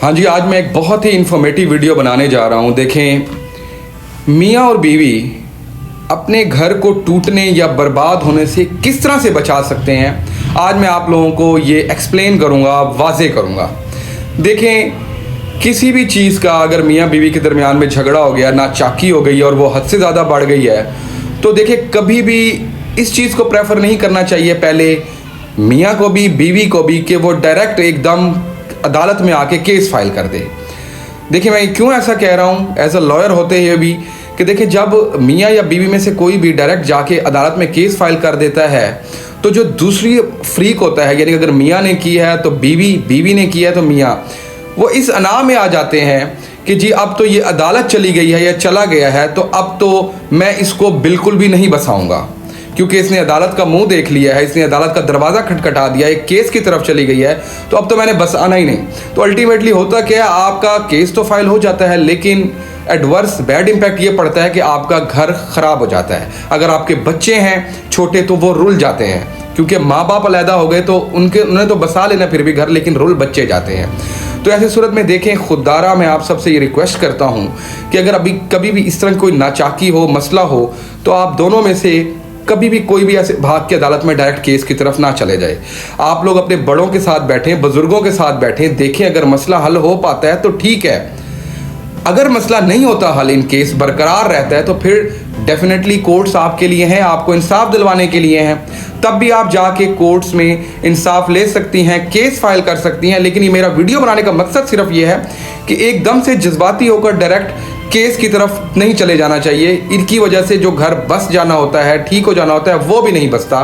हाँ जी, आज मैं एक बहुत ही इन्फॉर्मेटिव वीडियो बनाने जा रहा हूँ। देखें, मियाँ और बीवी अपने घर को टूटने या बर्बाद होने से किस तरह से बचा सकते हैं, आज मैं आप लोगों को ये एक्सप्लेन करूँगा, वाजे करूँगा। देखें, किसी भी चीज़ का अगर मियाँ बीवी के दरमियान में झगड़ा हो गया, नाचाकी हो गई और वो हद से ज़्यादा बढ़ गई है, तो देखिए कभी भी इस चीज़ को प्रेफर नहीं करना चाहिए पहले मियाँ को भी बीवी को भी कि वो डायरेक्ट एकदम अदालत में आके केस फाइल कर दे। देखिए, मैं क्यों ऐसा कह रहा हूँ एज अ लॉयर होते हुए भी कि देखिए, जब मियाँ या बीवी में से कोई भी डायरेक्ट जाके अदालत में केस फाइल कर देता है तो जो दूसरी फ्रीक होता है, यानी अगर मियाँ ने की है तो बीवी, बीवी ने की है तो मियाँ, वो इस अना में आ जाते हैं कि जी अब तो ये अदालत चली गई है या चला गया है तो अब तो मैं इसको बिल्कुल भी नहीं बसाऊंगा, क्योंकि इसने अदालत का मुंह देख लिया है, इसने अदालत का दरवाज़ा खटखटा दिया, एक केस की तरफ चली गई है, तो अब तो मैंने बस आना ही नहीं। तो अल्टीमेटली होता क्या है, आपका केस तो फाइल हो जाता है लेकिन एडवर्स बैड इम्पैक्ट ये पड़ता है कि आपका घर ख़राब हो जाता है। अगर आपके बच्चे हैं छोटे तो वो रुल जाते हैं, क्योंकि माँ बाप अलहदा हो गए तो उन्हें तो बसा लेना फिर भी घर, लेकिन रुल बच्चे जाते हैं। तो ऐसी सूरत में देखें, खुदारा मैं आप सबसे ये रिक्वेस्ट करता हूँ कि अगर अभी कभी भी इस तरह कोई नाचाकी हो, मसला हो, तो आप दोनों में से कभी भी कोई भी ऐसे भाग के अदालत में डायरेक्ट केस की तरफ ना चले जाए। आप लोग अपने बड़ों के साथ बैठें, बुजुर्गों के साथ बैठें, देखें अगर मसला हल हो पाता है तो ठीक है, अगर मसला नहीं होता हल, इन केस बरकरार रहता है, तो फिर डेफिनेटली कोर्ट्स आपके लिए हैं, आपको इंसाफ दिलवाने के लिए हैं। तब भी आप जाके कोर्ट्स में इंसाफ ले सकती हैं, केस फाइल कर सकती हैं। लेकिन ये मेरा वीडियो बनाने का मकसद सिर्फ ये है कि एकदम से जज्बाती होकर डायरेक्ट केस की तरफ नहीं चले जाना चाहिए। इनकी वजह से जो घर बस जाना होता है, ठीक हो जाना होता है, वो भी नहीं बसता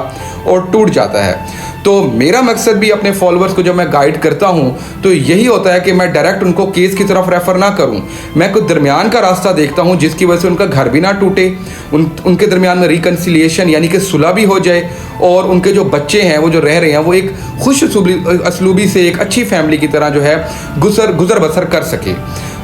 और टूट जाता है। तो मेरा मकसद भी अपने फॉलोअर्स को जब मैं गाइड करता हूं तो यही होता है कि मैं डायरेक्ट उनको केस की तरफ रेफर ना करूं, मैं कुछ दरमियान का रास्ता देखता हूं जिसकी वजह से उनका घर भी ना टूटे, उनके दरमियान में रिकन्सिलिएशन यानी कि सुलह भी हो जाए और उनके जो बच्चे हैं वो जो रह रहे हैं वो एक खुश असलूबी से एक अच्छी फैमिली की तरह जो है गुजर बसर कर सके।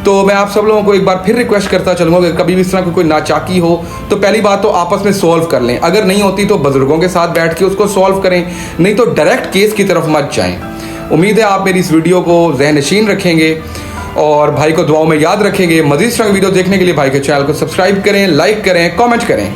तो मैं आप सब लोगों को एक बार फिर रिक्वेस्ट करता चलूँगा कि कभी भी इस तरह की कोई नाचाकी हो तो पहली बात तो आपस में सॉल्व कर लें, अगर नहीं होती तो बुजुर्गों के साथ बैठ के उसको सॉल्व करें, नहीं तो डायरेक्ट केस की तरफ मत जाएं। उम्मीद है आप मेरी इस वीडियो को ज़हन-नशीन रखेंगे और भाई को दुआओं में याद रखेंगे। मज़ीद वीडियो देखने के लिए भाई के चैनल को सब्सक्राइब करें, लाइक करें, कॉमेंट करें।